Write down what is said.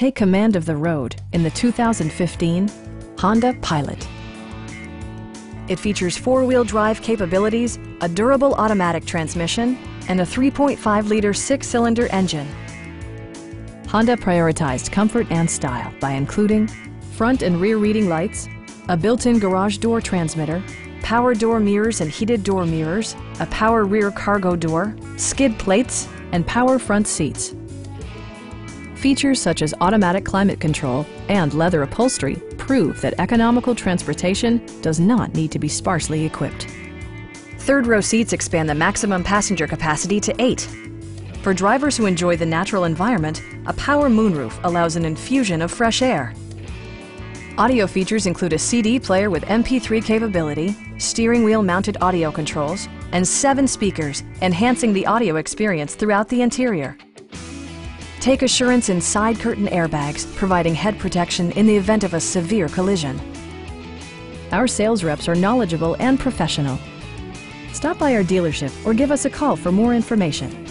Take command of the road in the 2015 Honda Pilot. It features four-wheel drive capabilities, a durable automatic transmission, and a 3.5-liter six-cylinder engine. Honda prioritized comfort and style by including front and rear reading lights, a built-in garage door transmitter, power door mirrors and heated door mirrors, a power rear cargo door, skid plates, and power front seats. Features such as automatic climate control and leather upholstery prove that economical transportation does not need to be sparsely equipped. Third-row seats expand the maximum passenger capacity to 8. For drivers who enjoy the natural environment, a power moonroof allows an infusion of fresh air. Audio features include a CD player with MP3 capability, steering wheel mounted audio controls, and 7 speakers, enhancing the audio experience throughout the interior. Take assurance in side curtain airbags, providing head protection in the event of a severe collision. Our sales reps are knowledgeable and professional. Stop by our dealership or give us a call for more information.